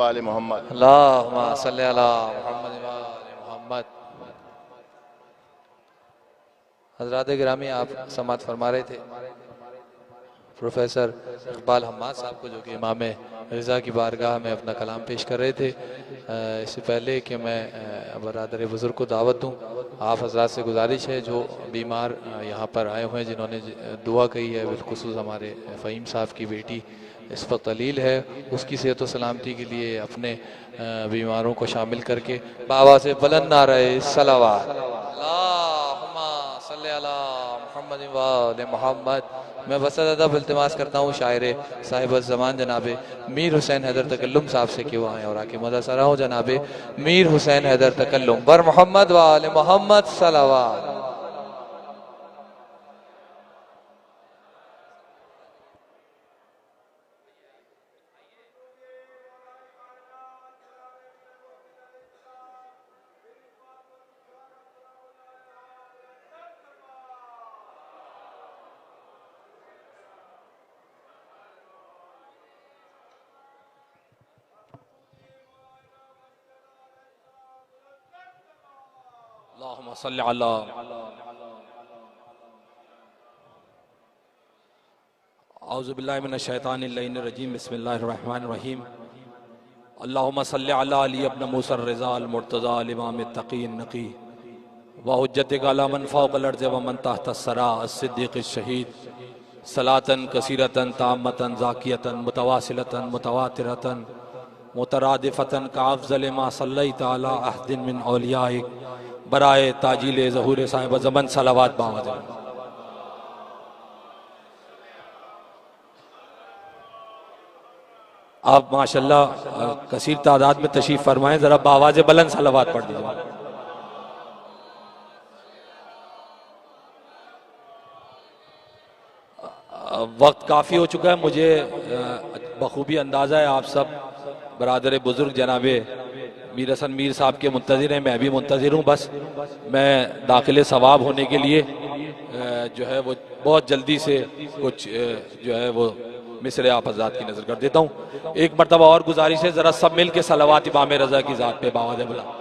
و آل محمد۔ اللہم صلی علی محمد و آل محمد۔ حضرات گرامی، آپ سماعت فرما رہے تھے پروفیسر اقبال حماد صاحب کو، جو کہ امام رضا کی بارگاہ میں اپنا کلام پیش کر رہے تھے۔ اس سے پہلے کہ میں برادر بزرگ کو دعوت دوں، آپ حضرات سے گزارش ہے جو بیمار یہاں پر آئے ہوئے ہیں، جنہوں نے دعا کہی ہے، بالخصوص ہمارے فہیم صاحب کی بیٹی اس وقت علیل ہے، اس کی صحت و سلامتی کے لیے اپنے بیماروں کو شامل کر کے بآواز بلند نعرہ صلوات اللہم صلی علی محمد و آل محمد۔ میں وسط ادب التماس کرتا ہوں شاعر صاحب الزمان جناب میر حسین حیدر تکلم صاحب سے کہ وہ آئیں اور آکے مدح سرا ہوں جناب میر حسین حیدر تکلم بر محمد و آل محمد صلوات۔ اللہم صلی علی اعوذ باللہ من الشیطان اللعین الرجیم بسم اللہ الرحمن الرحیم اللہم صلی علی علی ابن موسیٰ الرضا المرتضی الامام التقی النقی وحجتک علی من فوق الارض ومن تحت الثری الصدیق الشہید صلاة کثیرة تامة زاکیة متواصلة متواترة مترادفة کافضل ما صلیت علی احد من اولیائک برائے تاجیل ظہور صاحب زمن صلوات باوجہ۔ آپ ماشاءاللہ کثیر تعداد میں تشریف فرمائیں، ذرا باواز بلند صلوات پڑھ دیجئے۔ وقت کافی ہو چکا ہے، مجھے بخوبی اندازہ ہے آپ سب برادر بزرگ جناب میر حسن میر صاحب کے منتظر ہیں، میں بھی منتظر ہوں۔ بس میں داخل ثواب ہونے کے لیے جو ہے وہ بہت جلدی سے کچھ جو ہے وہ مصرے آپ حضرات کی نظر کر دیتا ہوں۔ ایک مرتبہ اور گزارش ہے، ذرا سب مل کے صلوات امام رضا کی ذات پہ باواز بلند۔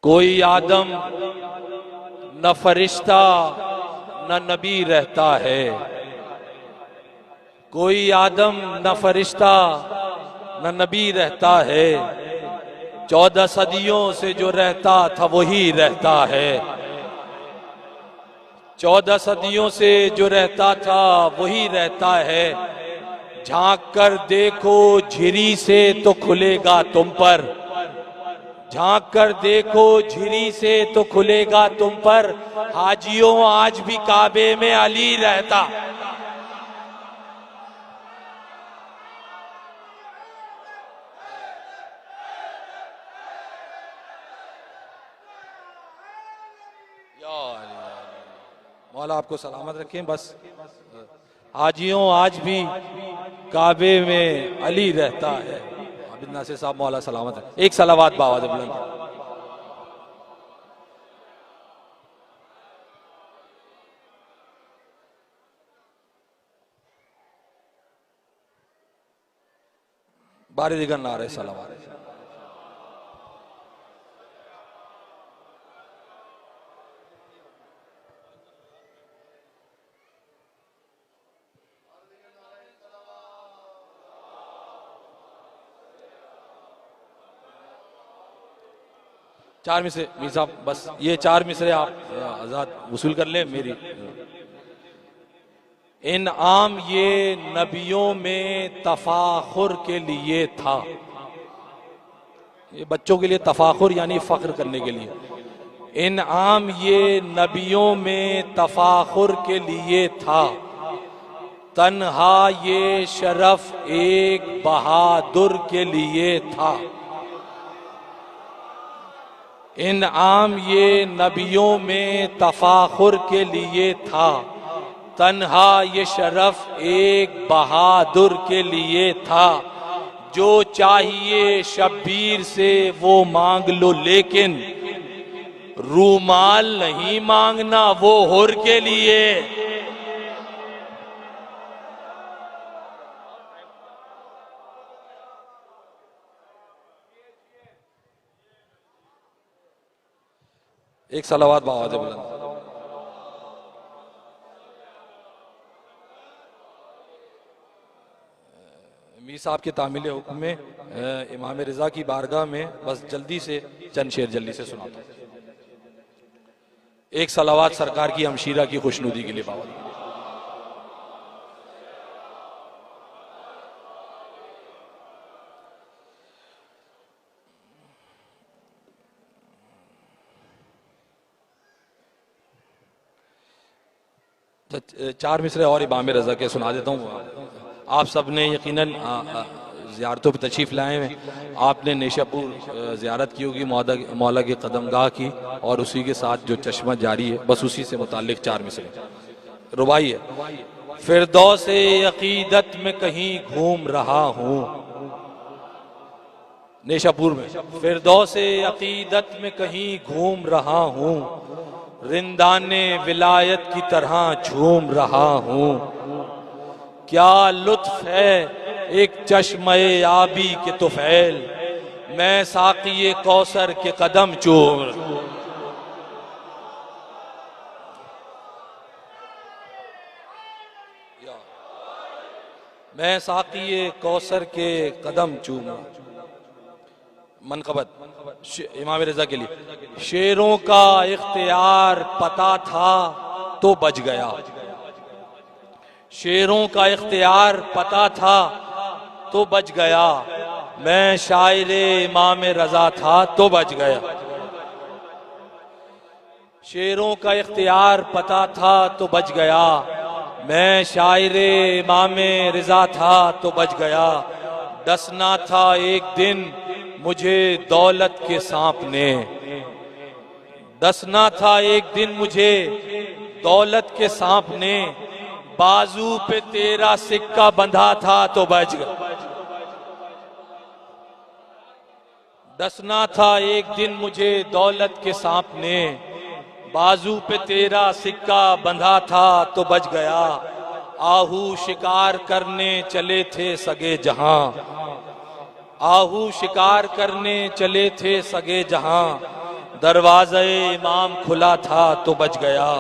کوئی آدم نہ فرشتہ نہ نبی رہتا ہے، کوئی آدم نہ فرشتہ نہ نبی رہتا ہے، 14 صدیوں سے جو رہتا تھا وہی رہتا ہے، 14 صدیوں سے جو رہتا تھا وہی رہتا ہے، جھانک کر دیکھو جھری سے تو کھلے گا تم پر، جھانک کر دیکھو جھری سے تو کھلے گا تم پر، حاجیوں آج بھی کعبے میں علی رہتا۔ مولا آپ کو سلامت رکھیں۔ بس حاجیوں آج بھی کعبے میں علی رہتا ہے۔ عابد ناصر صاحب مولا سلامت رکھیں۔ ایک صلوات باواز بلند۔ باری دیگر نعرہ صلوات۔ چار مصرے میر صاحب، بس یہ 4 مصرے آپ آزاد وصول کر لیں میری۔ انعام یہ نبیوں میں تفاخر کے لیے تھا، یہ بچوں کے لیے تفاخر یعنی فخر کرنے کے لیے۔ انعام یہ نبیوں میں تفاخر کے لیے تھا، تنہا یہ شرف ایک بہادر کے لیے تھا۔ انعام یہ نبیوں میں تفاخر کے لیے تھا، تنہا یہ شرف ایک بہادر کے لیے تھا۔ جو چاہیے شبیر سے وہ مانگ لو، لیکن رومال نہیں مانگنا وہ حر کے لیے۔ ایک صلوات بآواز بلند. میر صاحب کے تعمیل حکم میں امام رضا کی بارگاہ میں بس جلدی سے چند شعر جلدی سے سناتا ہوں. ایک صلوات سرکار کی ہمشیرہ کی خوشنودی کے لیے بآواز. چار مصرے اور امام رضا کے سنا دیتا ہوں. آپ سب نے یقیناً زیارتوں پہ تشریف لائے ہیں. آپ نے نیشہ پور زیارت کی ہوگی مولا کے قدم گاہ کی, اور اسی کے ساتھ جو چشمہ جاری ہے بس اسی سے متعلق چار مصرے. ربائی ہے. فردوس عقیدت میں کہیں گھوم رہا ہوں, نیشہ پور میں. فردوس عقیدت میں کہیں گھوم رہا ہوں, رندان ولایت کی طرح جھوم رہا ہوں. کیا لطف ہے ایک چشمہ آبی کے طفیل, میں ساقی کوثر کے قدم چوم. میں ساقی کوثر کے قدم چوم. منقبت امام رضا کے لیے. شیروں کا اختیار پتا تھا تو بچ گیا, شیروں کا اختیار پتا تھا تو بچ گیا, میں شاعر امام رضا تھا تو بچ گیا. شیروں کا اختیار پتا تھا تو بچ گیا, میں شاعر امام رضا تھا تو بچ گیا. ڈسنا تھا ایک دن مجھے دولت کے سانپ نے, ڈسنا تھا ایک دن مجھے دولت کے سانپ نے, بازو پہ تیرا سکہ بندھا تھا تو بچ گیا. ڈسنا تھا ایک دن مجھے دولت کے سانپ نے, بازو پہ تیرا سکہ بندھا تھا تو بچ گیا. آہو شکار کرنے چلے تھے سگے جہاں, آہو شکار کرنے چلے تھے سگے جہاں, دروازہ امام کھلا تھا تو بچ گیا.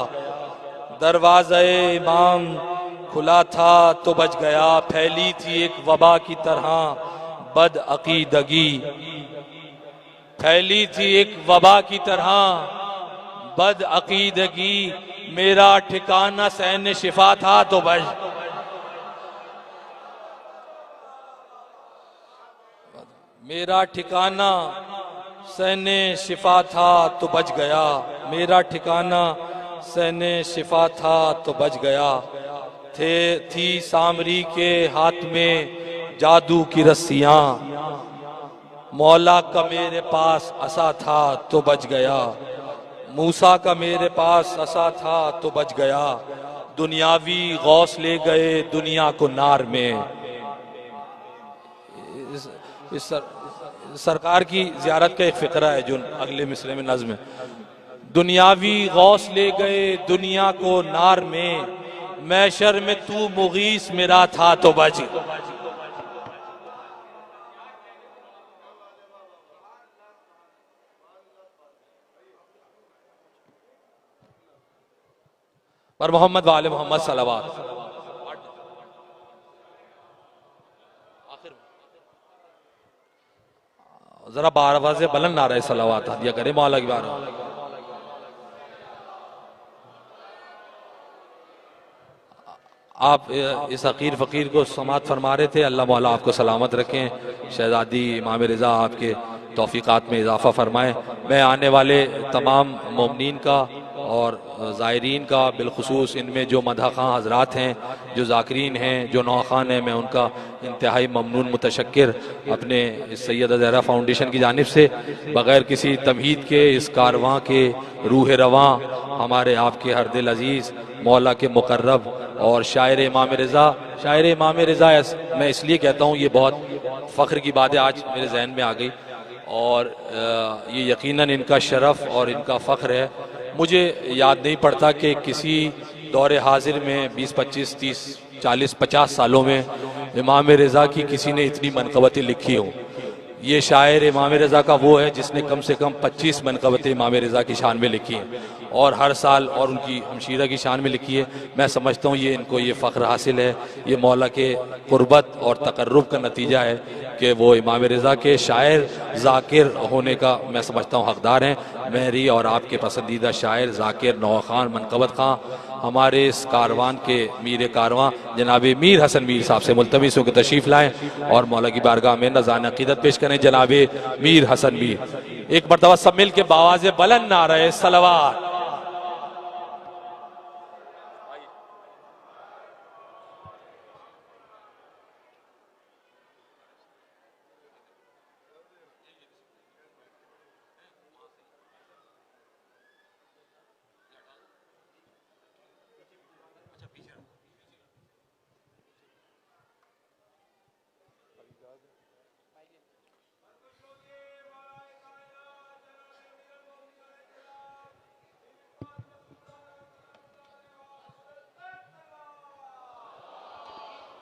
دروازہ امام کھلا تھا تو بچ گیا. پھیلی تھی ایک وبا کی طرح بد عقیدگی, پھیلی تھی ایک وبا کی طرح بد عقیدگی, میرا ٹھکانہ سین شفا تھا تو بچ. میرا ٹھکانہ سین شفا تھا تو بچ گیا, میرا ٹھکانہ سین شفا تھا تو بچ گیا. تھی سامری کے ہاتھ میں جادو کی رسیاں, مولا کا میرے پاس عصا تھا تو بچ گیا. موسیٰ کا میرے پاس عصا تھا تو بچ گیا. دنیاوی غوث لے گئے دنیا کو نار میں. اس سرکار کی زیارت کا ایک فقرہ ہے جو اگلے مصرے میں نظم ہے. دنیاوی غوث لے گئے دنیا کو نار میں, محشر میں تو مغیث میرا تھا تو بچ. پر محمد وآل محمد صلوات. ذرا بار سے بلند نعرہ صلوات دیا کرے مولا کی بارگاہ. آپ اس حقیر فقیر کو سماعت فرما رہے تھے. اللہ مولا آپ کو سلامت رکھیں, شہزادی امام رضا آپ کے توفیقات میں اضافہ فرمائیں. میں آنے والے تمام مومنین کا اور زائرین کا, بالخصوص ان میں جو مدح خواں حضرات ہیں, جو ذاکرین ہیں, جو نوخوان ہیں, میں ان کا انتہائی ممنون متشکر اپنے سیدہ زہرا فاؤنڈیشن کی جانب سے بغیر کسی تمہید کے اس کارواں کے روح رواں ہمارے آپ کے ہر دل عزیز مولا کے مقرب اور شاعر امام رضا. شاعر امام رضا میں اس لیے کہتا ہوں, یہ بہت فخر کی بات ہے, آج میرے ذہن میں آ گئی, اور یہ یقیناً ان کا شرف اور ان کا فخر ہے. مجھے یاد نہیں پڑتا کہ کسی دور حاضر میں 20 25 30 40 50 سالوں میں امام رضا کی کسی نے اتنی منقبتیں لکھی ہوں. یہ شاعر امام رضا کا وہ ہے جس نے کم سے کم 25 منقبتیں امام رضا کی شان میں لکھی ہیں اور ہر سال اور ان کی ہمشیرہ کی شان میں لکھی ہے۔ میں سمجھتا ہوں یہ ان کو یہ فخر حاصل ہے، یہ مولا کے قربت اور تقرب کا نتیجہ ہے کہ وہ امام رضا کے شاعر ذاکر ہونے کا میں سمجھتا ہوں حقدار ہیں۔ میری اور آپ کے پسندیدہ شاعر ذاکر نوح خان منقبت خان ہمارے اس کاروان کے میر کارواں جناب میر حسن میر صاحب سے ملتمس ہو کے تشریف لائیں اور مولا کی بارگاہ میں نذرانہ عقیدت پیش کریں جناب میر حسن میر۔ ایک مرتبہ سب مل کے بآواز بلند نعرہ صلوات۔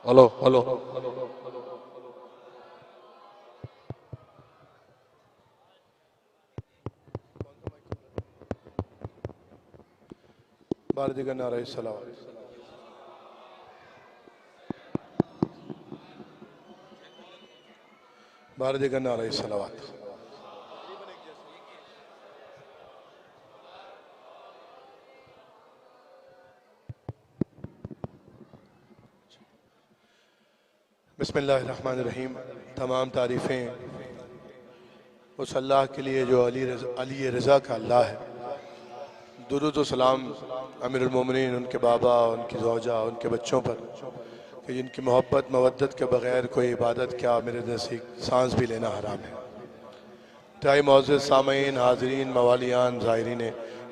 ہلو ہلو بار دیگر نعرہ صلوات۔ بار دیگر نعرہ صلوات۔ بسم اللہ الرحمن الرحیم۔ تمام تعریفیں اس اللہ کے لیے جو علی رضا کا اللہ ہے۔ درود و سلام امیر المومنین، ان کے بابا، ان کی زوجہ، ان کے بچوں پر کہ جن کی محبت مودت کے بغیر کوئی عبادت کیا میرے نزدیک سانس بھی لینا حرام ہے۔ انتہائی معزز سامعین، حاضرین، موالیان، زائرین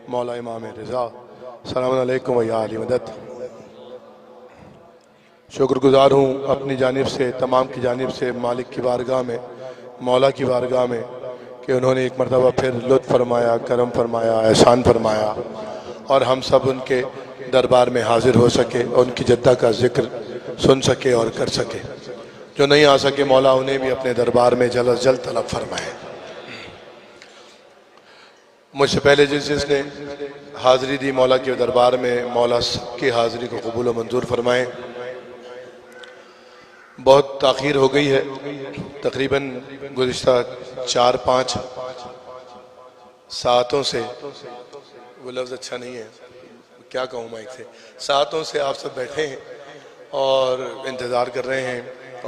مولا امام رضا، السلام علیکم و یا علی مدد۔ شکر گزار ہوں اپنی جانب سے، تمام کی جانب سے، مالک کی بارگاہ میں، مولا کی بارگاہ میں کہ انہوں نے ایک مرتبہ پھر لطف فرمایا، کرم فرمایا، احسان فرمایا اور ہم سب ان کے دربار میں حاضر ہو سکے، ان کی جدہ کا ذکر سن سکے اور کر سکے۔ جو نہیں آ سکے مولا انہیں بھی اپنے دربار میں جلد از جلد طلب فرمائے۔ مجھ سے پہلے جس نے حاضری دی مولا کے دربار میں، مولا سب کی حاضری کو قبول و منظور فرمائے۔ بہت تاخیر ہو گئی ہے، تقریباً گزشتہ 4-5 ساعتوں سے، وہ لفظ اچھا نہیں ہے، کیا کہوں مائک سے، ساعتوں سے آپ سب بیٹھے ہیں اور انتظار کر رہے ہیں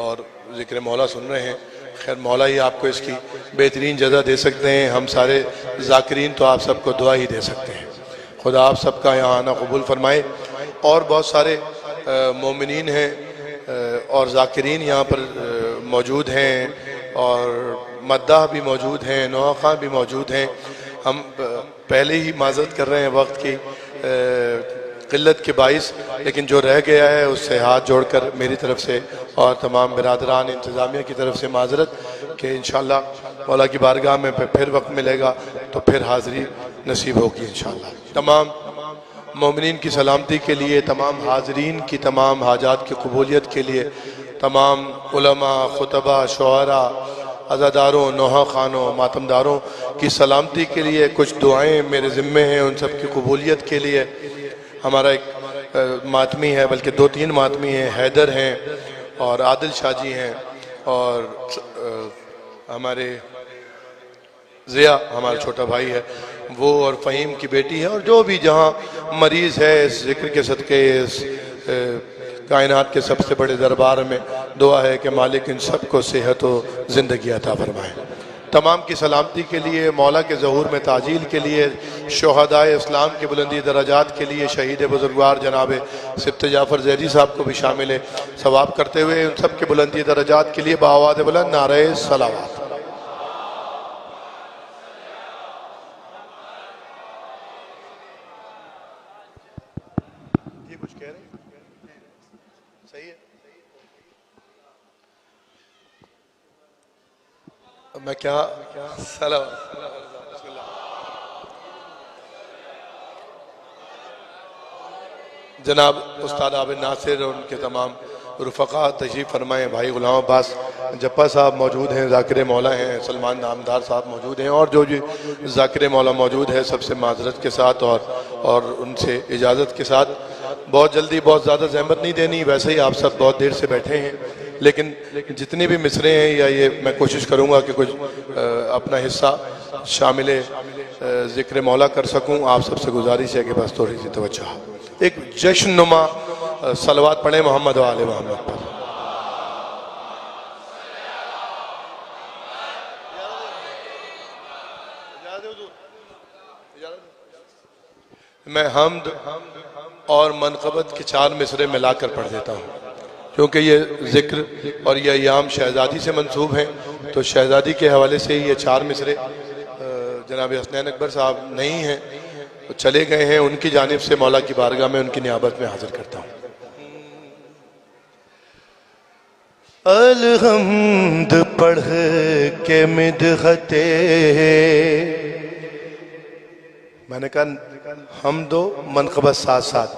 اور ذکر مولا سن رہے ہیں۔ خیر مولا ہی آپ کو اس کی بہترین جزا دے سکتے ہیں، ہم سارے ذاکرین تو آپ سب کو دعا ہی دے سکتے ہیں۔ خدا آپ سب کا یہاں آنا قبول فرمائے۔ اور بہت سارے مومنین ہیں اور ذاکرین یہاں پر موجود ہیں اور مداح بھی موجود ہیں، نوح خان بھی موجود ہیں۔ ہم پہلے ہی معذرت کر رہے ہیں وقت کی قلت کے باعث، لیکن جو رہ گیا ہے اس سے ہاتھ جوڑ کر میری طرف سے اور تمام برادران انتظامیہ کی طرف سے معذرت کہ انشاءاللہ مولا کی بارگاہ میں پھر وقت ملے گا تو پھر حاضری نصیب ہوگی انشاءاللہ۔ تمام مومنین کی سلامتی کے لیے، تمام حاضرین کی تمام حاجات کی قبولیت کے لیے، تمام علماء، خطبہ، شعراء، عزاداروں، نوحہ خانوں، ماتمداروں کی سلامتی کے لیے کچھ دعائیں میرے ذمے ہیں، ان سب کی قبولیت کے لیے۔ ہمارا ایک ماتمی ہے، بلکہ 2-3 ماتمی ہیں، حیدر ہیں اور عادل شاہ جی ہیں اور ہمارے ضیاء ہمارا چھوٹا بھائی ہے، وہ اور فہیم کی بیٹی ہے، اور جو بھی جہاں مریض ہے اس ذکر کے صدقے، اس کائنات کے سب سے بڑے دربار میں دعا ہے کہ مالک ان سب کو صحت و زندگی عطا فرمائے۔ تمام کی سلامتی کے لیے، مولا کے ظہور میں تعجیل کے لیے، شہدائے اسلام کی بلندی درجات کے لیے، شہید بزرگوار جناب سبط جعفر زیدی صاحب کو بھی شامل ثواب کرتے ہوئے ان سب کے بلندی درجات کے لیے بآواز بلند نعرہ صلوات۔ یہ کچھ کہہ رہے ہیں؟ صحیح ہے؟ میں کیا صلوات۔ بسم اللہ۔ جناب استاد عابد ناصر اور ان کے تمام رفقا تشریف فرمائیں، بھائی غلام عباس جپا صاحب موجود ہیں، ذاکر مولا ہیں، سلمان نامدار صاحب موجود ہیں، اور جو ذاکر مولا موجود ہے سب سے معذرت کے ساتھ اور ان سے اجازت کے ساتھ، بہت جلدی بہت زیادہ زحمت نہیں دینی، ویسے ہی آپ سب بہت دیر سے بیٹھے ہیں، لیکن جتنی بھی مصرے ہیں یا یہ میں کوشش کروں گا کہ کچھ اپنا حصہ شامل ذکر مولا کر سکوں۔ آپ سب سے گزارش ہے کہ بس تھوڑی سی توجہ، ایک جشن نما صلوات پڑھیں محمد و آل محمد پر۔ میں حمد اور منقبت کے 4 مصرے ملا کر پڑھ دیتا ہوں، کیونکہ یہ ذکر اور یہ ایام شہزادی سے منسوب ہیں، تو شہزادی کے حوالے سے یہ 4 مصرے جناب حسنین اکبر صاحب نہیں ہیں، چلے گئے ہیں، ان کی جانب سے مولا کی بارگاہ میں ان کی نیابت میں حاضر کرتا ہوں۔ الحمد پڑھ کے مدحت، میں نے کہا حمد و منقبت ساتھ ساتھ،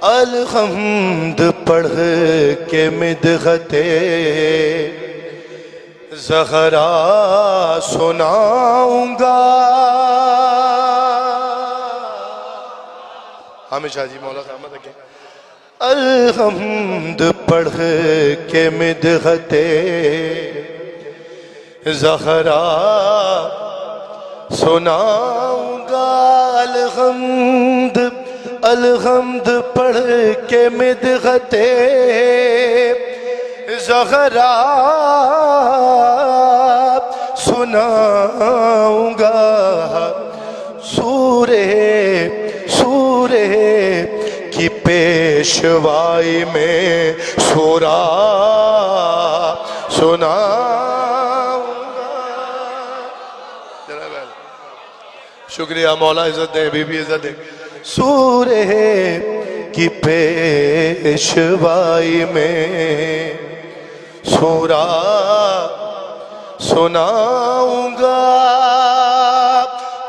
الحمد پڑھ کے مدحت زہرا سناؤں گا، ہمیشہ جی مولا سلامت رکھیں۔ الحمد پڑھ کے مدحت زہرا سناؤں گا، الحمد پڑھ کے مدحت زہرا سناؤں گا، سورہ کی پیشوائی میں سورہ سناؤں گا۔ شکریہ مولا، عزت دے، بی بی عزت دے۔ سورہ کی پیشوائی میں سورہ سناؤں گا،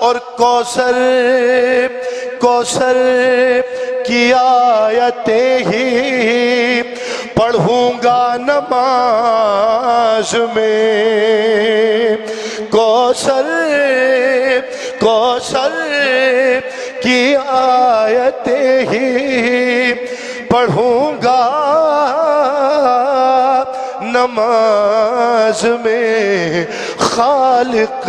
اور کوثر کی آیتیں ہی پڑھوں گا نماز میں، کوثر کی آیتیں ہی پڑھوں گا نماز میں، خالق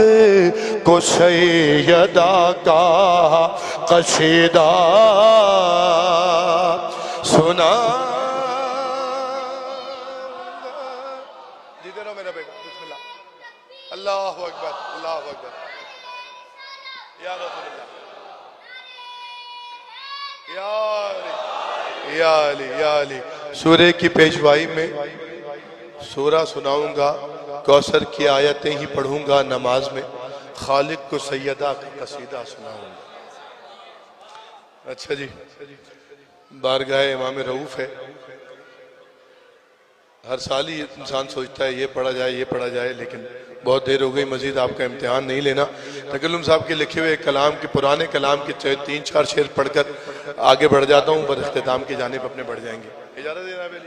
کو سیدہ کا قصیدہ سنا۔ جیتے رہو میرا بیٹا، بسم اللہ، اللہ اکبر، اللہ اکبر، یا رسول اللہ، یا علی، یا علی۔ سورہ کی پیشوائی میں سورہ سناؤں گا، کوثر کی آیتیں ہی پڑھوں گا نماز میں، خالق کو سیدہ کا قصیدہ سناؤں گا۔ اچھا جی، بارگاہ امام رؤوف ہے، ہر سال ہی انسان سوچتا ہے یہ پڑھا جائے، لیکن بہت دیر ہو گئی، مزید آپ کا امتحان نہیں لینا۔ تکلم صاحب کے لکھے ہوئے کلام کے، پرانے کلام کے 3-4 شعر پڑھ کر آگے بڑھ جاتا ہوں، بعد اختتام کی جانب اپنے بڑھ جائیں گے۔ اجازت دینا علی؟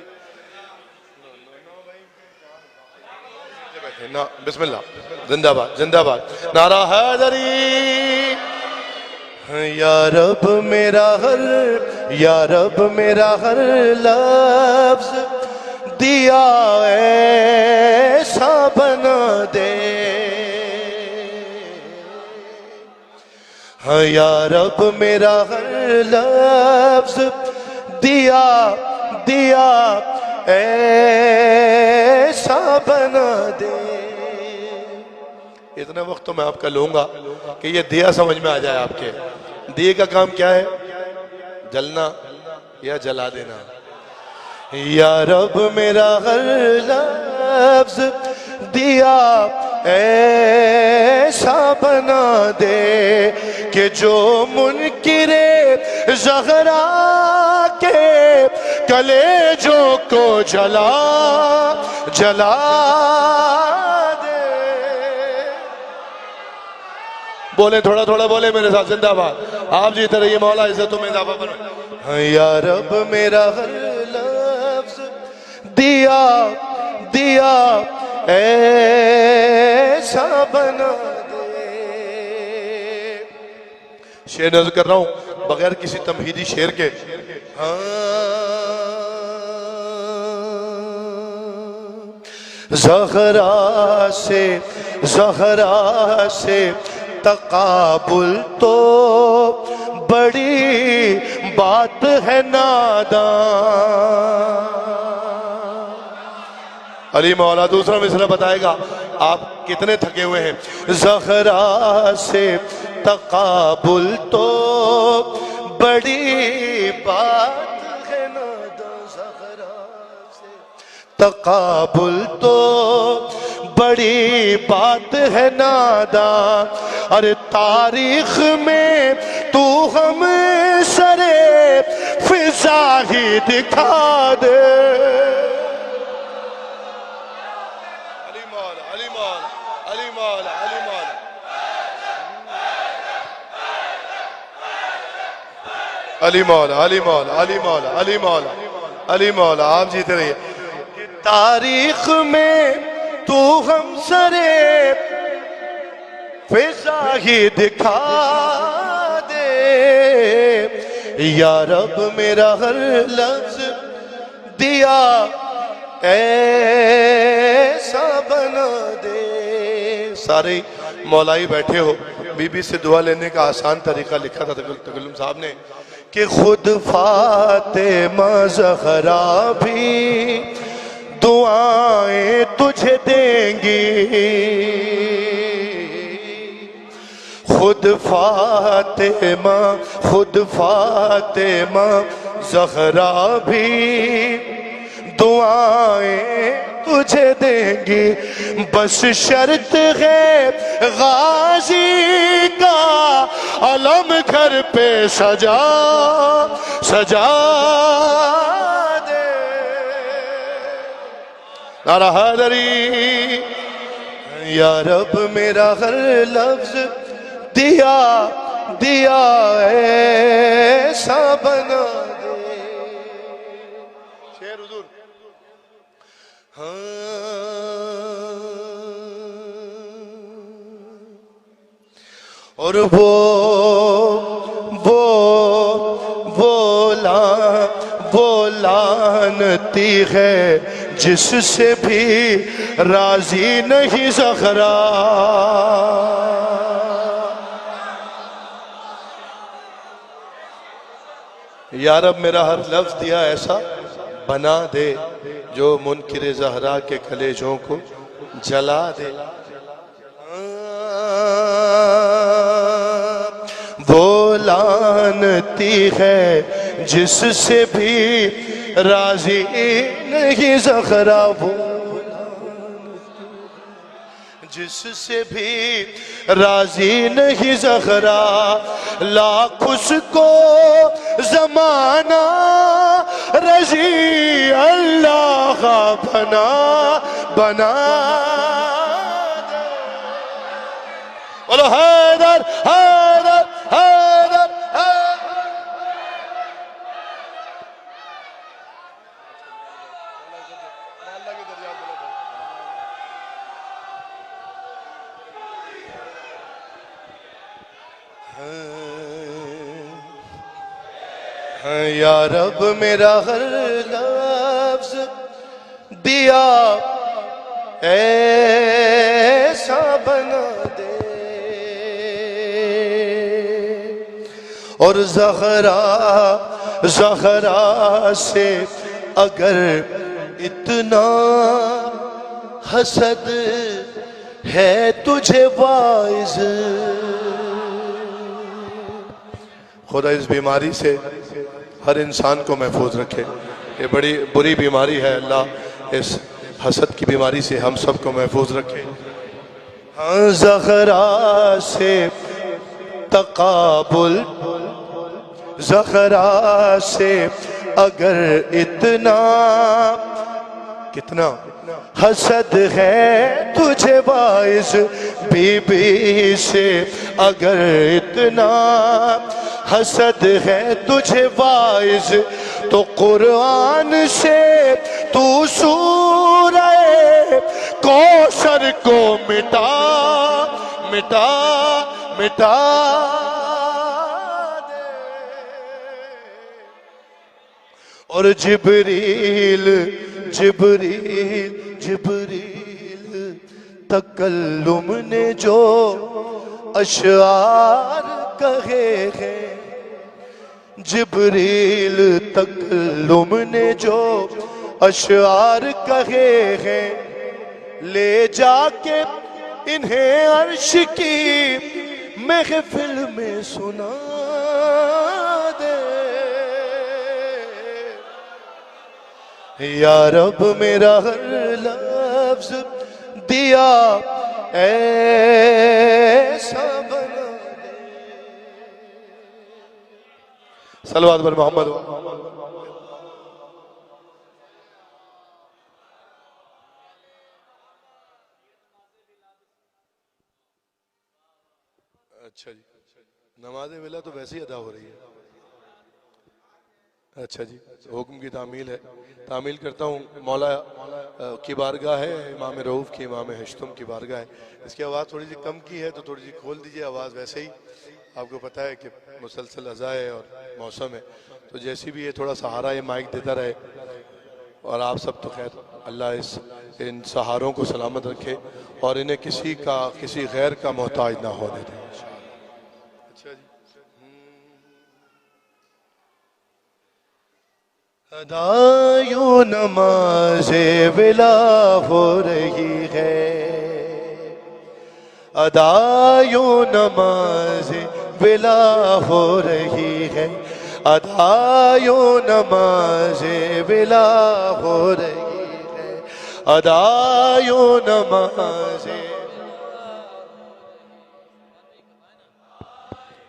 بسم اللہ، زندہ باد، زندہ باد، نعرہ حیدری۔ یا رب میرا ہر لفظ دیا ایسا بنا دے، ہاں یا رب میرا ہر لفظ دیا ایسا بنا دے۔ اتنا وقت تو میں آپ کا لوں گا کہ یہ دیا سمجھ میں آ جائے آپ کے۔ دیے کا کام کیا ہے؟ جلنا یا جلا دینا۔ یا رب میرا ہر لفظ دیا ایسا بنا دے کہ جو منکر زہرا کے کلیجوں کو جلا دے۔ بولے تھوڑا تھوڑا بولے میرے ساتھ، زندہ باد۔ آپ جیتے رہیے، مولا عزتوں میں اضافہ فرمائے۔ یا رب میرا ہر لفظ دیا دیا ایسا بنا دے. شعر نظر کر رہا ہوں بغیر کسی تمہیدی شعر کے. زہرا سے تقابل تو بڑی بات ہے نادان. علی مولا دوسرا مصرع بتائے گا آپ کتنے تھکے ہوئے ہیں. زہرا سے تقابل تو بڑی بات ہے نادان. زہرا سے تقابل تو بڑی بات ہے نادان. ارے تاریخ میں تو ہم سرے فضا ہی دکھا دے. علی مولا علی مولا علی مولا علی مولا. علی مولا علی مولا علی مولا علی مولا علی مولا آپ جیتے رہیے. تاریخ میں تو ہم سرے فضا ہی دکھا دے. یا رب میرا ہر لفظ دیا ایسا بنا دے. سارے مولائی بیٹھے ہو. بی بی سے دعا لینے کا آسان طریقہ لکھا تھا تکلم صاحب نے کہ خود فاطمہ زہرا بھی دعائیں تجھے دیں گی. خود فاطمہ زہرا بھی دعائیں تجھے دیں گی. بس شرط ہے غازی کا علم گھر پہ سجا دے. نعرہ حیدری. یا رب میرا ہر لفظ دیا دیا ایسا بنا دے. شعر حضور. اور وہ لعنتی ہے جس سے بھی راضی نہیں زہرا. یا رب میرا ہر لفظ دیا ایسا بنا دے جو منکر زہرا کے کلیجوں کو جلا دے. وہ لعنتی ہے جس سے بھی راضی نہیں زہرا. وہ جس سے بھی راضی نہیں زہرا. لاکھ اس کو زمانہ رضی اللہ کا بنا دے. بولو حیدر حیدر حیدر. یا رب میرا ہر لفظ دیا ایسا بنا دے. اور زہرا سے اگر اتنا حسد ہے تجھے واعظ. خدا اس بیماری سے ہر انسان کو محفوظ رکھے. یہ بڑی بری بیماری ہے. اللہ اس حسد کی بیماری سے ہم سب کو محفوظ رکھے. زہرا سے تقابل زہرا سے اگر کتنا حسد ہے تجھے باعث. بی بی سے اگر اتنا حسد ہے تجھے باعث تو قرآن سے تو سورہ کوثر کو مٹا مٹا مٹا دے، اور جبریل جبریل جبریل تکلم نے جو اشعار کہے ہیں، جبریل تکلم نے جو اشعار کہے ہیں، لے جا کے انہیں عرش کی محفل میں سنا دے۔ یا رب میرا ہر لفظ دیا ایسا بنا دے۔ صلوات بر محمد۔ اچھا جی، نماز ویلا تو ویسے ہی ادا ہو رہی ہے۔ اچھا جی، حکم کی تعمیل ہے، تعمیل کرتا ہوں۔ مولا کی بارگاہ ہے، امام رؤوف کی، امام ہشتم کی بارگاہ ہے۔ اس کی آواز تھوڑی سی کم کی ہے تو تھوڑی سی کھول دیجئے آواز، ویسے ہی آپ کو پتہ ہے کہ مسلسل اذان ہے اور موسم ہے، تو جیسی بھی یہ تھوڑا سہارا یہ مائک دیتا رہے، اور آپ سب تو خیر اللہ ان سہاروں کو سلامت رکھے اور انہیں کسی غیر کا محتاج نہ ہو دے۔ اچھا جی، ادا یوں نماز ولا ہو رہی ہے، ادا یوں نماز ولا ہو رہی ہے، ادا یوں نماز ولا ہو رہی ہے، ادا یوں نماز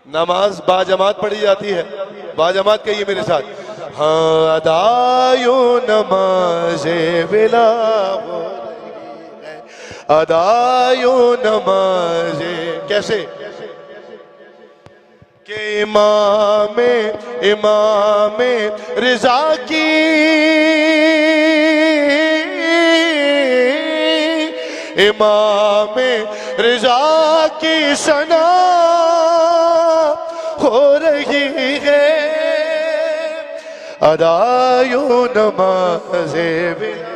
نماز باجماعت پڑھی جاتی ہے، باجماعت کہیے میرے ساتھ، ہاں ادا یوں نماز ولا ہو رہی ہے، ادا یوں نماز کیسے کہ امام رضا کی امام رضا کی ثنا ہو رہی ہے، ادا یوں نماز ولا،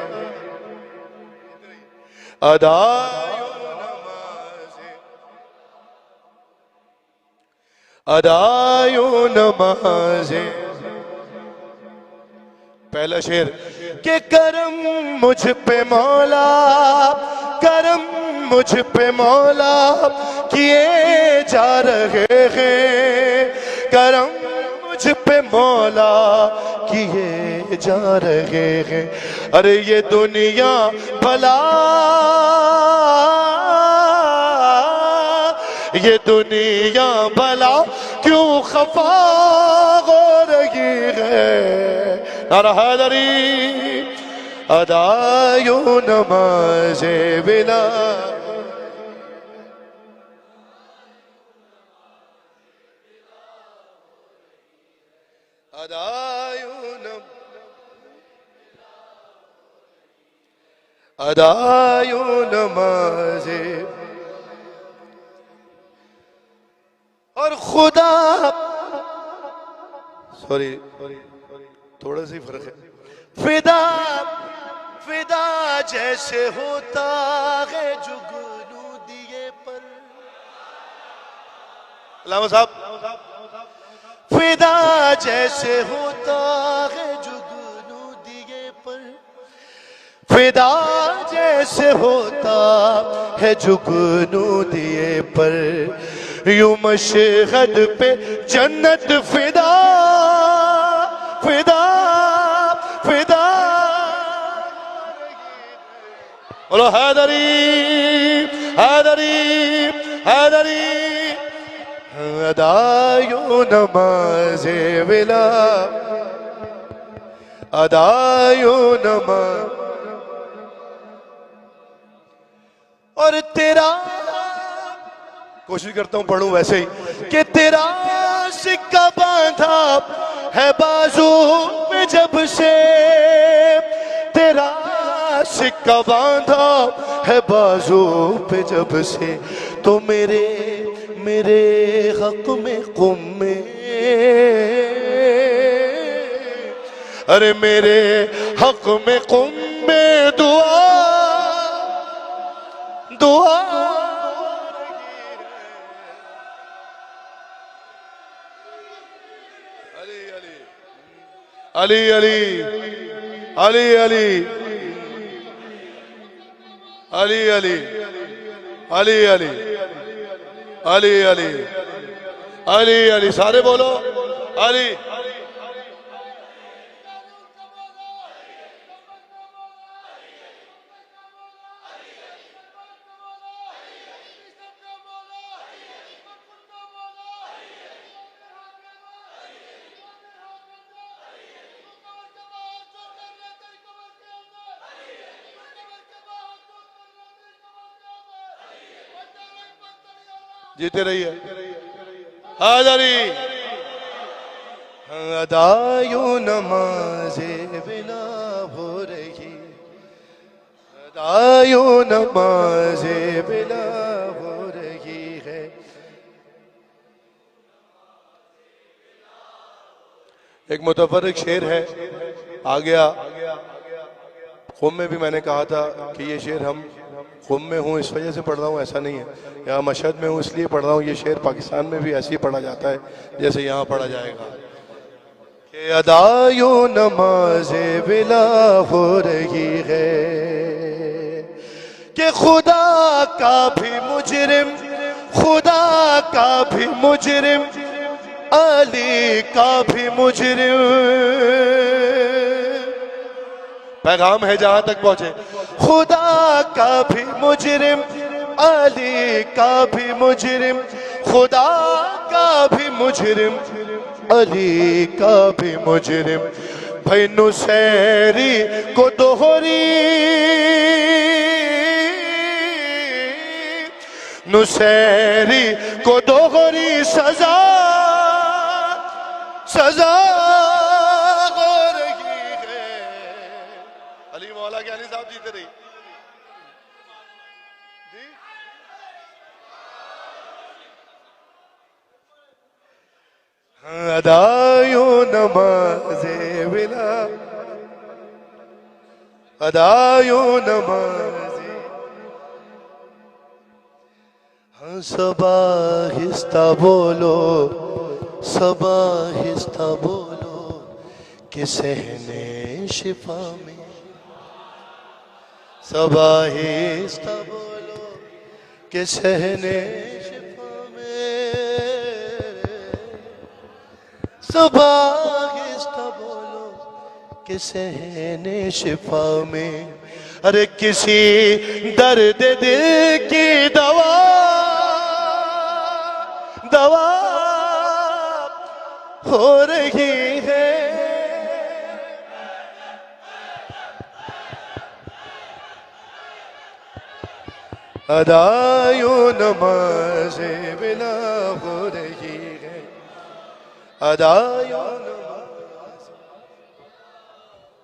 ادا یوں نماز، ادا یوں نماز۔ پہلا شعر کہ کرم مجھ پہ مولا، کرم مجھ پہ مولا کیے جا رہے ہیں، کرم مجھ پہ مولا کیے جا رہے ہیں، ارے یہ دنیا بھلا، یہ دنیا بھلا کیوں خفا ہو رہی ہے، نعرہ حیدری، ادا یوں نماز ولا، ادا یوں ادا یوں نماز، اور خدا، سوری تھوڑا سی فرق ہے، فدا فدا جیسے ہوتا ہے جگنو دیے پر، علامہ صاحب، فدا جیسے ہوتا ہے جگنو دیے پر، فدا جیسے ہوتا ہے جگنو دیے پر، یوں مشہد پہ جنت فدا فدا فدا، بولو حیدری حیدری حیدری، ادا یوں نماز ولا، ادا یوں نماز، اور تیرا کوشش کرتا ہوں پڑھوں ویسے ہی کہ تیرا سکہ باندھا ہے بازو میں جب سے، تیرا سکہ باندھا ہے بازو پہ جب سے، تو میرے حق میں قم میں، ارے میرے حق میں قم میں دعا علی علی علی علی علی علی علی علی علی علی علی علی سارے بولو علی. جیتے رہی ہے آج علی. ادا یوں نماز بنا ہو رہی، ادا یوں نماز بنا ہو رہی ہے. ایک متفرق شعر ہے آ گیا قم میں بھی. میں نے کہا تھا کہ یہ شعر ہم قم میں ہوں اس وجہ سے پڑھ رہا ہوں، ایسا نہیں ہے. یہاں مشہد میں ہوں اس لیے پڑھ رہا ہوں. یہ شعر پاکستان میں بھی ایسے ہی پڑھا جاتا ہے جیسے یہاں پڑھا جائے گا کہ ادا یوں نماز بلا ہو رہی ہے کہ خدا کا بھی مجرم، خدا کا بھی مجرم، علی کا بھی مجرم. پیغام ہے جہاں تک پہنچے. خدا کا بھی مجرم، علی کا بھی مجرم، خدا کا بھی مجرم، علی کا بھی مجرم. بھائی نصیری کو دوہری، نصیری کو دوہری سزا ہو رہی ہے. علی مولا کے علی صاحب جیتے رہی. ادا یوں نماز بلا، ادا یوں نماز. ہاں سب آہستہ بولو، سب آہستہ بولو کہ صحن شفا میں، سب آہستہ بولو کہ صحن شفا میں، سب آہستہ بولو کہ صحن شفا میں. ارے کسی درد دل کی دوا ہو رہی ہے. ادا یوں نماز بلا ہو رہی ہے، ادا یوں نماز.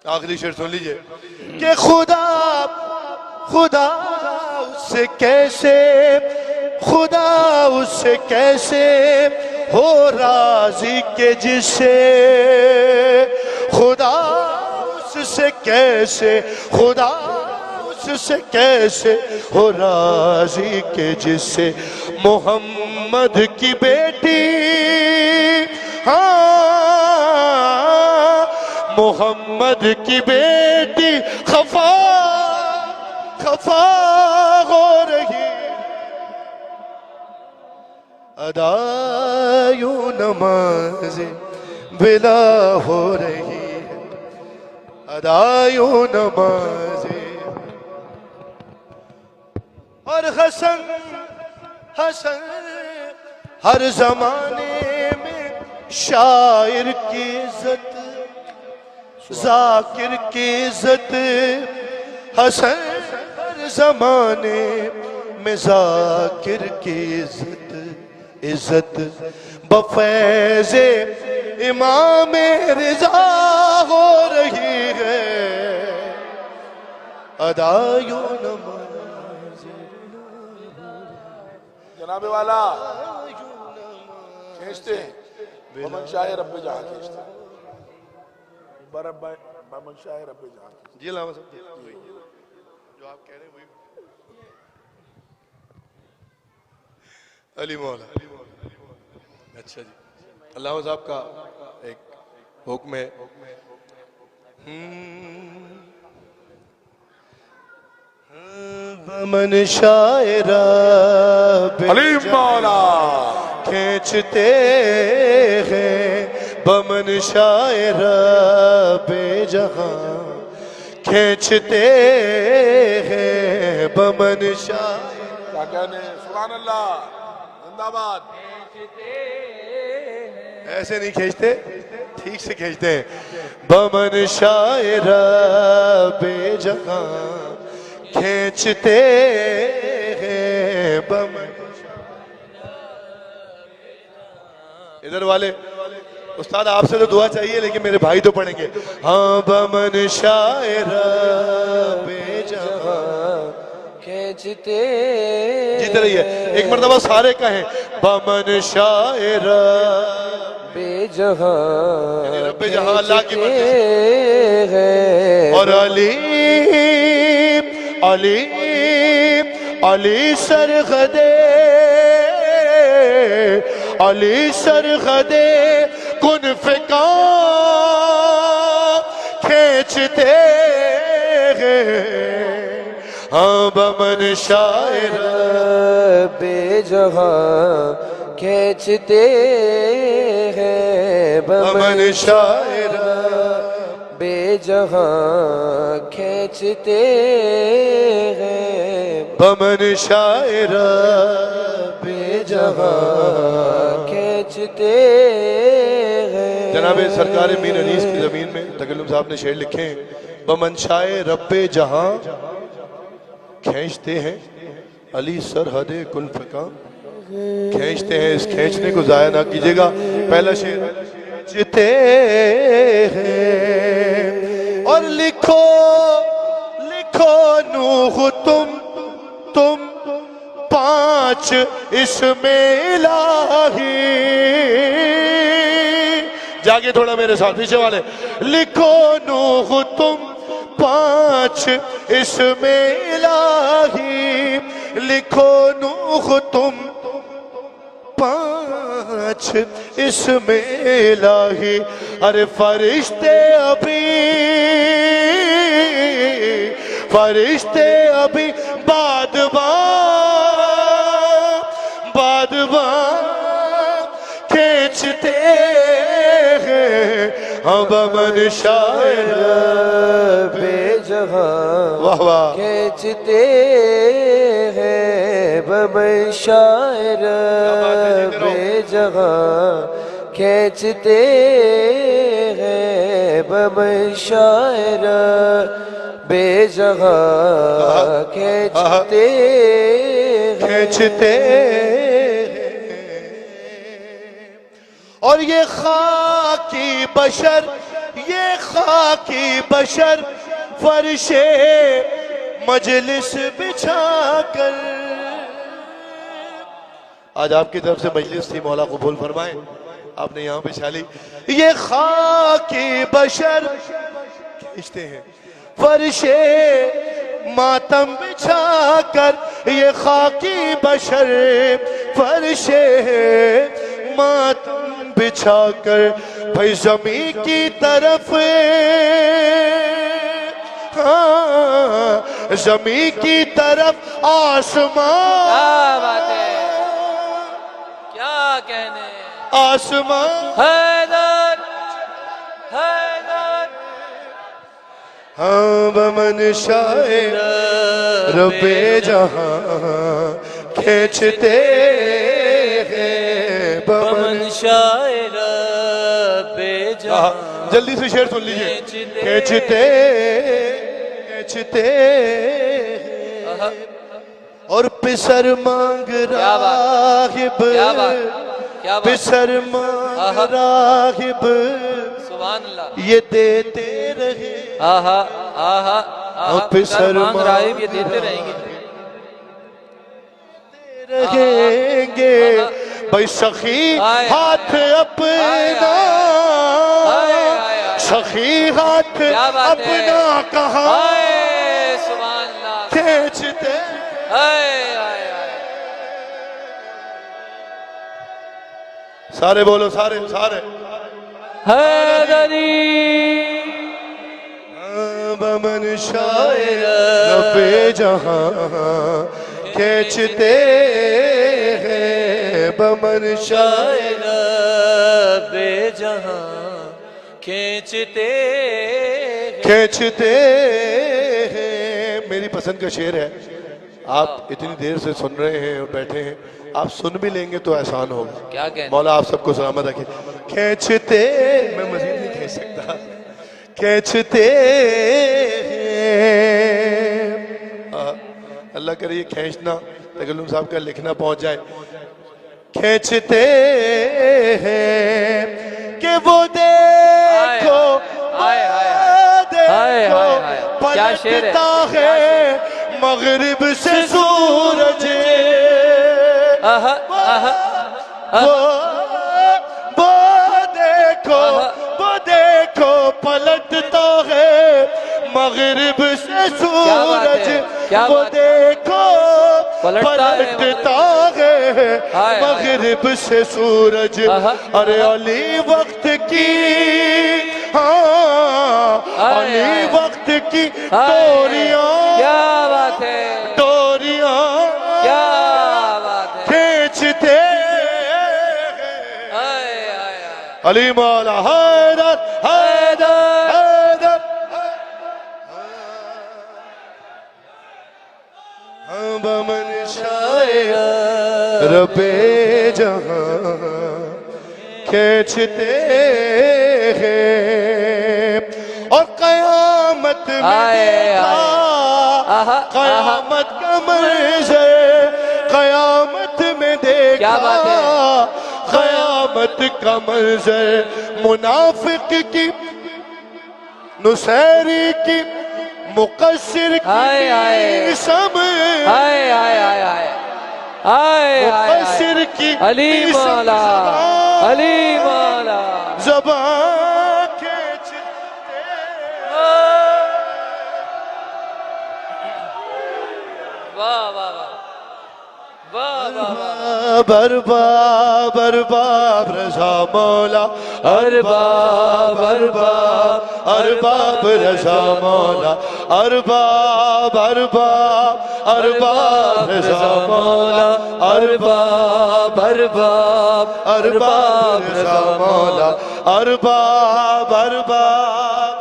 آخری شعر سن لیجئے کہ خدا اس سے کیسے، خدا اس سے کیسے ہو راضی کہ جس سے، خدا اس سے کیسے، خدا اس سے کیسے ہو راضی کہ جس سے محمد کی بیٹی، ہاں محمد کی بیٹی خفا ہو رہی. ادا یوں نماز بلا ہو رہی ہے، ادا یوں نماز. اور حسن ہر زمانے میں شاعر کی عزت، ذاکر کی عزت. حسن ہر زمانے میں ذاکر کی عزت. بفیض امام رضا ہو رہی ہے ادا یوں نماز. جناب والا کھینچتے ہیں بمن شاہ رب جہاں کھینچتے ہیں بمن شاہ رب جہاں. جی علامہ صاحب جو آپ کہہ رہے ہیں وہی علی مولا. اچھا جی علامہ صاحب کا ایک حکم ہے. بمن شاعر علی مولا کھینچتے ہیں بمن شاعر بے جہاں کھینچتے ہیں بمن شاعر. کیا کہنے سبحان اللہ زندہ باد. ایسے نہیں کھینچتے ٹھیک سے کھینچتے ہیں بمن شاعر بے جہاں کھینچتے ہیں بمن. ادھر والے استاد آپ سے تو دعا چاہیے لیکن میرے بھائی تو پڑھیں گے. ہاں بمن شاعر بے جہاں کھینچتے جیتے رہیے ایک مرتبہ سارے کہیں بمن شاعر بے جہاں رب جہاں اللہ کی مرضی ہے. اور علی علی علی سرغدے علی سرغدے کن فکا کھینچتے ہیں ہاں بمن شاعر بے جہاں کھینچتے ہیں بمن شاعر بے جہاں کھینچتے ہیں بمن شاعر بے جہاں کھینچتے ہیں. جناب سرکار میر انیس کی زمین میں تکلم صاحب نے شعر لکھے ہیں بمن شاعر رب جہاں کھینچتے ہیں علی سرحد کن فکا کھینچتے ہیں. اس کھینچنے کو ضائع نہ کیجیے گا. پہلا شعر کھینچتے ہیں اور لکھو لکھو نوح تم 5 اسم الہی. جاگے تھوڑا میرے ساتھ پیچھے والے. لکھو نوح تم 5 اسم الہی. لکھو نوح تم 5 اسم الہی. ارے فرشتے ابھی بادباں کھینچتے ہیں ہاں بمن شاعر بے جہاں واہ واہ کھینچتے ہیں بمن شاعر بے جہاں کھینچتے ہیں بمن شاعر بے جہاں کھینچتے کھینچتے اور یہ خاکی بشر فرش مجلس بچھا کر. آج آپ کی طرف سے مجلس تھی مولا قبول فرمائیں آپ نے یہاں بچھا لی. یہ خاکی بشر کھینچتے ہیں فرش ماتم بچھا کر. یہ خاکی بشر فرش ماتم بچھا کر بھائی زمین کی طرف زمین کی طرف آسمان. کیا بات ہے کیا کہنے آسمان حیدر حیدر ہاں بمن شاعر رب جہاں کھینچتے ہیں بمن شاعر بے جہاں جلدی سے شعر سن لیجئے. کھینچتے اور پسر مانگ راہب کیا بات بسرما راغب سبحان اللہ یہ دیتے رہے آہا آہا آہا بسرما سلمان راہب یہ دیتے رہیں گے رہیں گے بھائی سخی ہاتھ اپنا سخی ہاتھ اپنا کہاں سبحان اللہ کھینچتے سارے بولو سارے سارے حیدری بمن شاعر ربے جہاں کھینچتے ہیں بمن شاعر بے جہاں کھینچتے کھینچتے ہیں میری پسند کا شعر ہے آپ اتنی دیر سے سن رہے ہیں اور بیٹھے ہیں آپ سن بھی لیں گے تو احسان ہوگا کیا کہنا مولا آپ سب کو سلامت رکھے کھینچتے میں مزید نہیں کھینچ سکتا کھینچتے اللہ کرے یہ کھینچنا تکلم صاحب کا لکھنا پہنچ جائے کھینچتے ہیں کہ وہ دیکھو کیا شعر ہے پلٹتا ہے مغرب سے سورج وہ دیکھو پلٹتا ہے مغرب سے سورج وہ دیکھو پلٹتا ہے مغرب سے سورج ارے علی وقت کی علی وقت کی ڈوریاں کیا بات ہے ڈوریاں کیا بات ہے کھینچتے علی مولا حیدر حیدر حیدر بمن شاعر ربے جہاں کھینچتے ہیں اور قیامت میں دیکھا قیامت کا منظر قیامت میں دیکھا قیامت کا منظر منافق کی نصیری کی مقصر کی مقصر کی علی مولا علی مولا زبان کھینچتے واہ واہ واہ برباب ارباب رضا مولا ارباب ارباب ارباب رضا مولا ارباب ارباب ارباب رضا مولا ارباب ارباب ارباب رضا مولا ارباب ارباب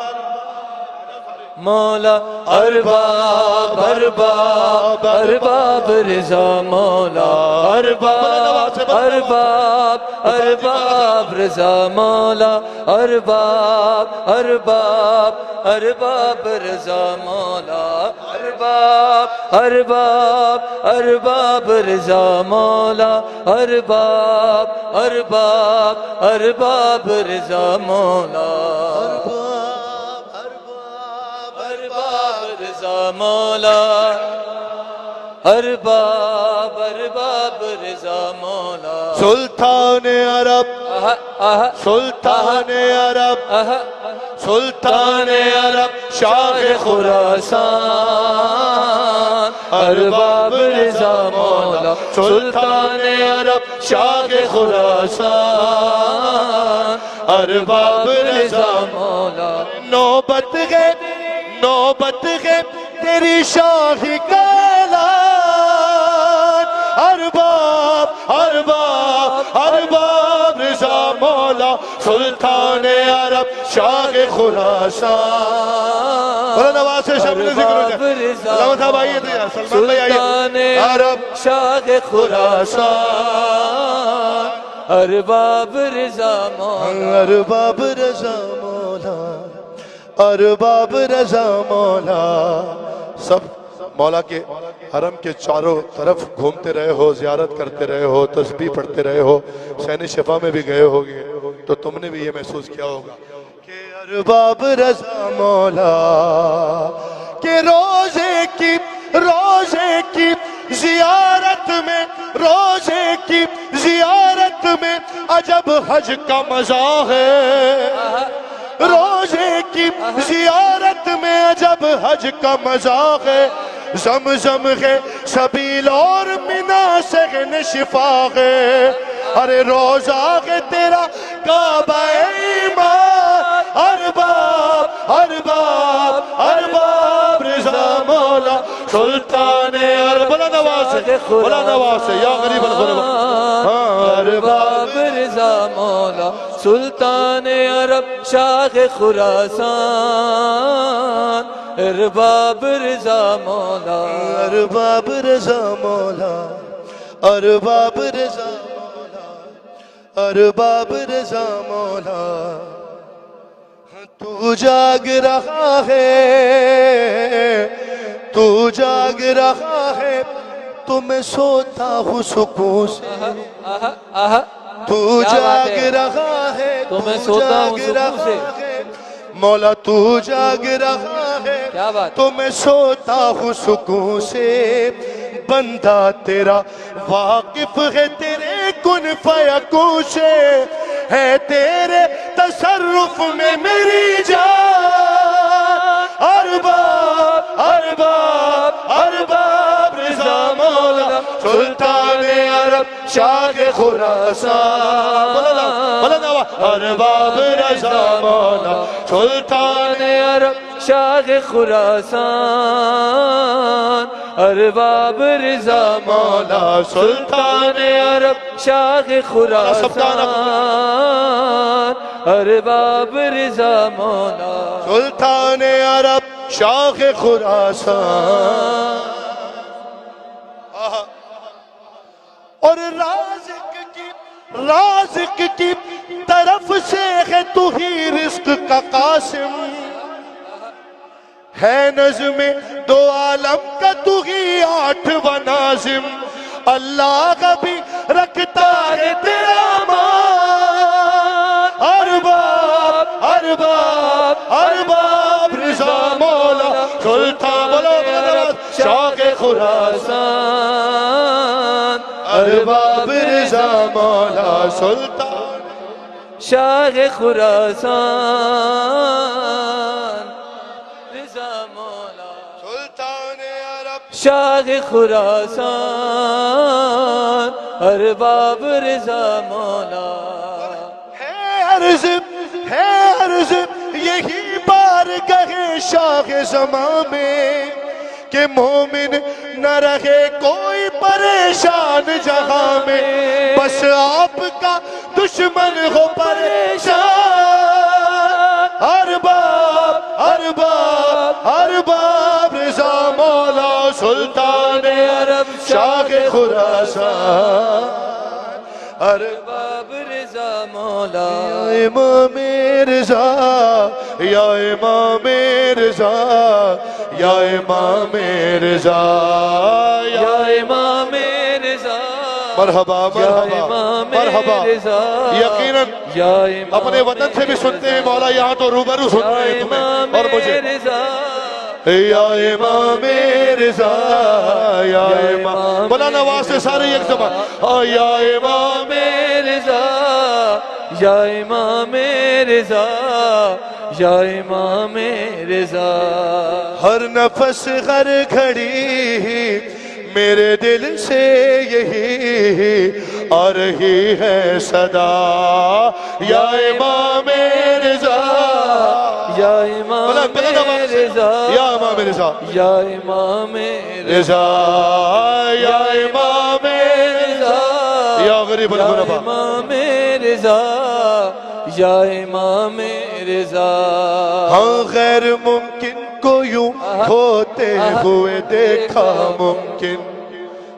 مولا ارباب ارباب ارباب رضا مولا ارباب ارباب ارباب رضا مولا ارباب ارباب ارباب رضا مولا ارباب ارباب ارباب رضا مولا ارباب ارباب ارباب رضا مولا مولا ارباب ارباب رضا مولا سلطان عرب سلطان عرب سلطان عرب شاہ خراسان ارباب رضا مولا سلطان عرب شاہ خراسان ارباب رضا مولا نوبت ہے تیری شاہی کا اعلان ارباب ارباب ارباب رضا مولا سلطان عرب شاہ خراسان بلند آواز سے شامل ذکر ہو جائے علامہ صاحب آئیے تو یار سلمان بھائی آئیے عرب شاہ خراسان ارباب رضا مولا ارباب رضا مولا ارباب رضا مولا سب مولا کے حرم کے چاروں طرف گھومتے رہے ہو، زیارت کرتے رہے ہو، تسبیح پڑھتے رہے ہو، حسین شفا میں بھی گئے ہوگے، تو تم نے بھی یہ محسوس کیا ہوگا کہ ارباب رضا مولا کہ روزے کی زیارت میں، روزے کی زیارت میں عجب حج کا مزہ ہے، روزے کی زیارت میں عجب حج کا مزہ ہے، زمزم ہے سبیل اور مناسک شفا ہے، ارے روزہ ہے تیرا کعبہ ایمان، ارباب ارباب ارباب رضا مولا سلطان عرب، بلند آواز سے یا غریب الغربا، ارباب رضا مولا سلطان عرب شاہ خراسان، ارباب رضا مولا، ارباب رضا مولا، ارباب رضا مولا، ارباب رضا مولا، تو جاگ رہا ہے، تو جاگ رہا ہے، تو میں سوتا ہوں سکون سے، تو جاگ رہا ہے، تو میں سوتا ہوں سکون سے، مولا تو جاگ رہا ہے، کیا بات، تو میں سوتا ہوں سکون سے، بندہ تیرا واقف ہے تیرے کن فیکون سے، ہے تیرے تصرف میں میری جان، ارباب ارباب ارباب رضا مولا سلطان عرب شاہ خراسان، ارباب رضا مولا سلطان عرب شاہ خراسان، ارباب رضا مولا سلطان عرب شاہ خراسان، ارباب رضا مولا سلطان عرب شاہ خراسان، اور رازق کی طرف سے ہے تو ہی رزق کا قاسم، ہے نظم دو عالم کا تو ہی آٹھواں ناظم، اللہ کا بھی رکھتا ہے تیرا مان، ارباب ارباب ارباب رضا مولا سلطان شاہ خراسان، ارباب رضا مولا سلطان شاہ خراسان، رضا مولا سلطان عرب شاہ خراسان، ارباب رضا مولا، ہے عرض یہی بارگاہ شاہ زمان میں کہ مومن نہ رہے کوئی پریشان جہاں میں، بس آپ کا دشمن ہو پریشان، ارباب ارباب ارباب رضا مولا سلطان عرب شاہ خراسان، ارباب رضا مولا، یا امام رضا یا امام رضا یا امام رضا یا امام رضا، مرحبا مرحبا مرحبا، یقیناً یا امام اپنے وطن سے بھی سنتے ہیں مولا، یہاں تو روبرو سن رہے ہیں تمہیں اور مجھے، یا امام رضا یا امام، بلا نواز سے سارے ایک زبان، یا امام رضا یا امام رضا یا امام رضا، ہر نفس ہر گھڑی میرے دل سے یہی آ رہی ہے صدا، یا امام رضا یا امام رضا یا امام رضا یا امام رضا یا امام رضا یا غریب یا الغربا، امام رضا یا امام رضا، ہاں غیر ممکن کو یوں ہوتے ہوئے دیکھا ممکن،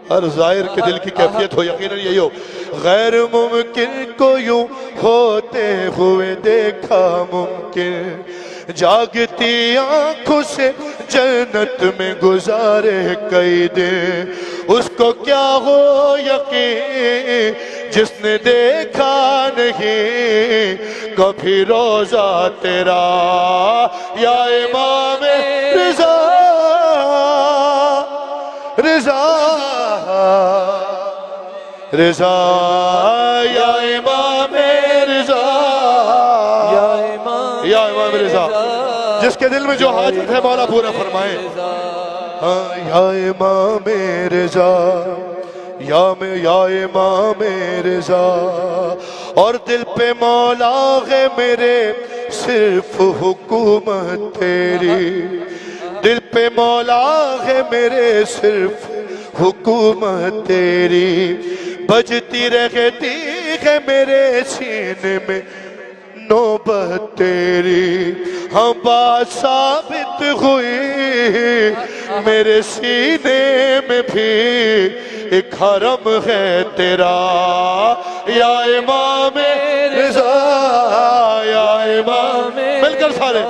ہر ظاہر کے دل کی کیفیت ہو یقیناً یہی ہو، غیر ممکن کو یوں ہوتے ہوئے دیکھا ممکن، جاگتی آنکھوں سے جنت میں گزارے کئی دن، اس کو کیا ہو یقین جس نے دیکھا نہیں کبھی روزہ تیرا یا امام رضا رضا رضا یا امام رضا یا امام رضا، جس کے دل میں جو حاجت ہے مولا پورا فرمائے. یا امام رضا یا امام رضا، اور دل پہ مولا ہے میرے صرف حکومت تیری، دل پہ مولا ہے میرے صرف حکومت تیری، بجتی رہتی ہے میرے سینے میں نوبت تیری. ہاں بات ثابت ہوئی میرے سینے میں بھی ایک حرم ہے تیرا یا امام رضا یا امام، مل کر سارے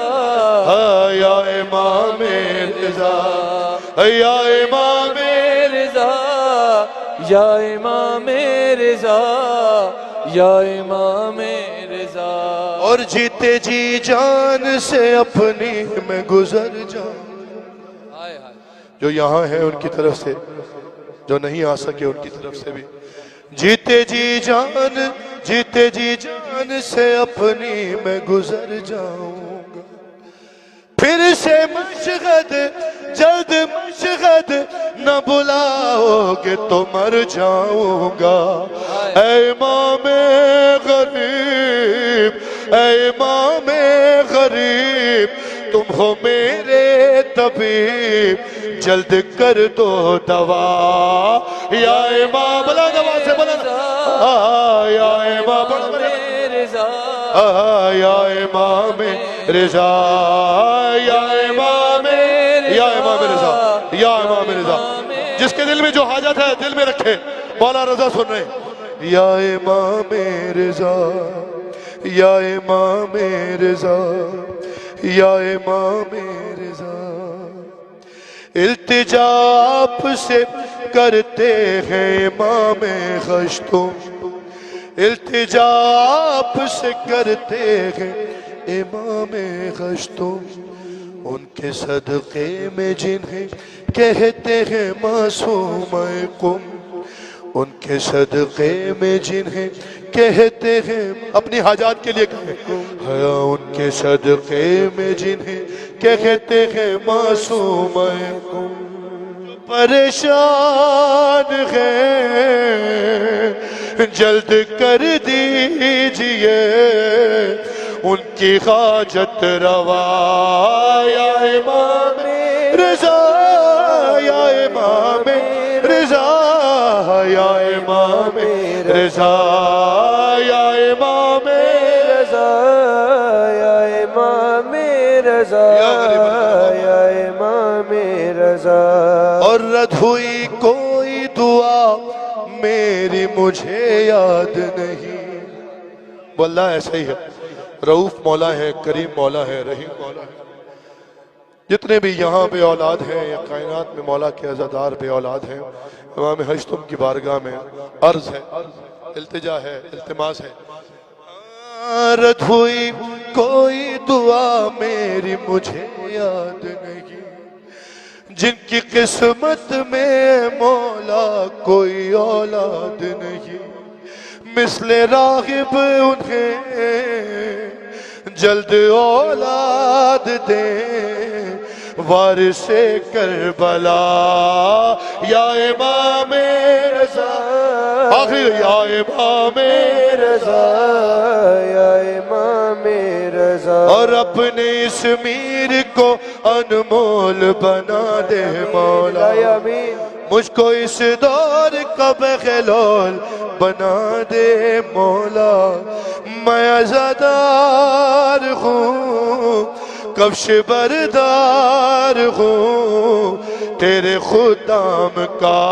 یا امام رضا یا امام رضا یا امام رضا یا امام رضا. اور جیتے جی جان سے اپنی میں گزر جاؤں. جو یہاں ہیں ان کی طرف سے، جو نہیں آ سکے ان کی طرف سے بھی، جیتے جی جان سے اپنی میں گزر جاؤں گا. پھر سے مشہد جلد مشہد نہ بلاؤ گے تو مر جاؤں گا. اے امام غریب اے امام غریب، تم ہو میرے طبیب، جلد کر دو دوا یا امام. بلا دوا سے بلا یا امام رضا یا امام رضا یا امام رضا یا امام رضا، جس کے دل میں جو حاجت ہے دل میں رکھے مولا رضا سن رہے ہیں. یا امام رضا یا امام رضا یا امام رضا، التجا آپ سے کرتے ہیں امام خشتم، التجا آپ سے کرتے ہیں امام خشتم، ان کے صدقے میں جنہیں کہتے ہیں معصوم قم، ان کے صدقے میں جنہیں کہتے ہیں اپنی حاجات کے لیے کہیں، ان کے صدقے میں جنہیں کہتے ہیں معصوم قم، پریشان ہیں جلد کر دیجئے ان کی حاجت روا یا امام رضا یا امام رضا یا امام رضا یا امام رضا یا امام رضا یا امام رضا. اور رد ہوئی کوئی دعا میری مجھے یاد نہیں. واللہ ایسا ہی ہے، رؤوف مولا ہے، کریم مولا ہے، رحیم مولا ہے. جتنے بھی یہاں بے اولاد ہیں یا کائنات میں مولا کے عزادار بے اولاد ہیں، امام حشتم کی بارگاہ میں عرض ہے، التجا ہے، التماس ہے. رد ہوئی کوئی دعا میری مجھے یاد نہیں، جن کی قسمت میں مولا کوئی اولاد نہیں، مثل راغب انہیں جلد اولاد دیں، وارث کربلا یا امام رضا، آخری یا امام رضا یا امام رضا. اور اپنے اس میر کو انمول بنا دے مولا، مجھ کو اس دور کا بخلول بنا دے مولا. میں عزادار ہوں کفش بردار ہوں تیرے خدام کا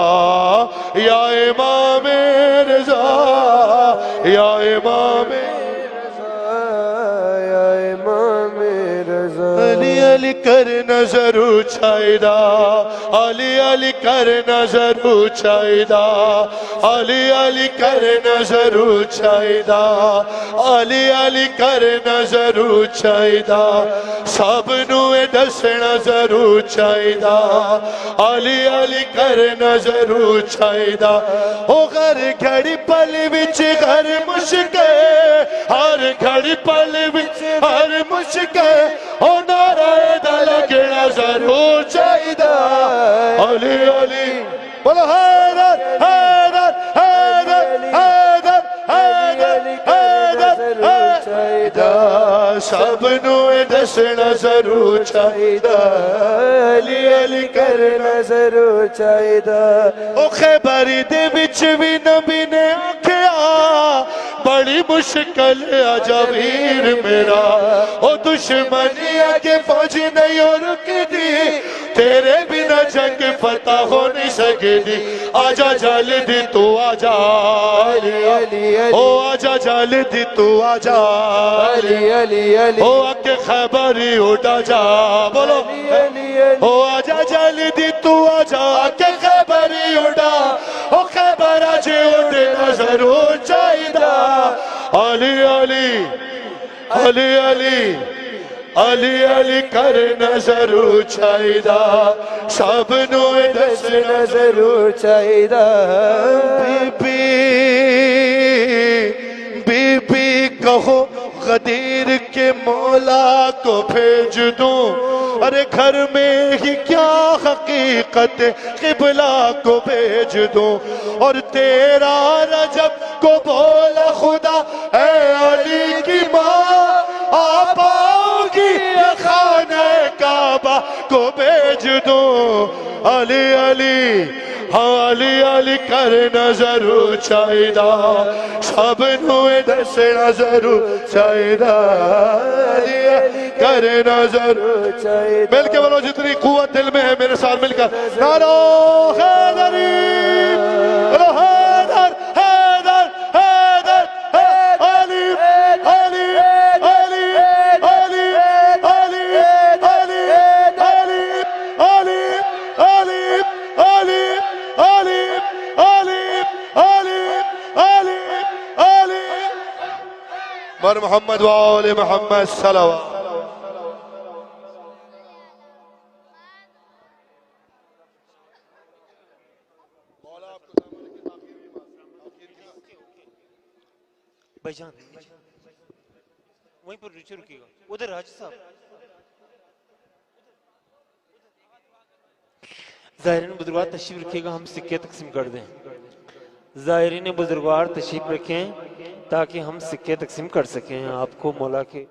یا امام رضا یا امام یا امام رضا. علی کرنا ضرور چاہیدا علی علی کرنا ضرور چاہیدا علی علی کرنا ضرور چاہیدا علی علی کرنا ضرور چاہیدا سب نو دسنا ضرور چاہیدا علی علی کرنا ضرور چاہیدا او ہر گھڑی پل وچ ہر مشکل ہر گھڑی پل وچ ہر مشکل او نعرہ دا لگنا ضرور چاہیدا علی علی بولو حیدر حیدر حیدر حیدر حیدر حیدر حیدر سب نو دسنا ضرور چاہیدا علی علی کرنا ضرور چاہیدا او خیبری دے وچ وی نبی نے آکھیا بڑی مشکل آجا ویر میرا او دشمنی کے فوج نہیں ہو رکتی تیرے بنا جنگ فتح ہو نہیں سکتی آجا جلدی تو آجا او آجا جلدی تو آجا او آکے خیبری اٹھا جا بولو او آجا جلدی تو آجا آکے خیبری اٹھا او خیبر آجے اٹھنا ضرور چاہیدا علی علی علی علی علی علی کرنا ضرور چاہیدا سب نو دسنا ضرور چاہیدا بی بی کہو غدیر کے مولا کو بھیج دوں ارے گھر میں ہی کیا حقیقت قبلہ کو بھیج دوں اور تیرا رجب کو بولا خدا اے علی کی ماں آ پاؤ گی خانہ کعبہ کو بھیج دوں علی علی ہاں علی علی کرنا ضرور چاہیدا سب نو دسنا ضرور چاہیدا علی علی کرنا ضرور چاہیدا مل کے بولو جتنی قوت دل میں ہے میرے ساتھ مل کر نعرہ حیدری بولو حیدر حیدر حیدر علی علی علی علی علی علی علی علی علی علی علی علی علی علی علی بر محمد و آل محمد صلوات بھائی جان وہیں پر نیچے رکیے گا ادھر حاجی صاحب ظاہرین بزرگوار تشریف رکھیے گا ہم سکے تقسیم کر دیں ظاہرین بزرگوار تشریف رکھیں تاکہ ہم سکے تقسیم کر سکیں آپ کو مولا کے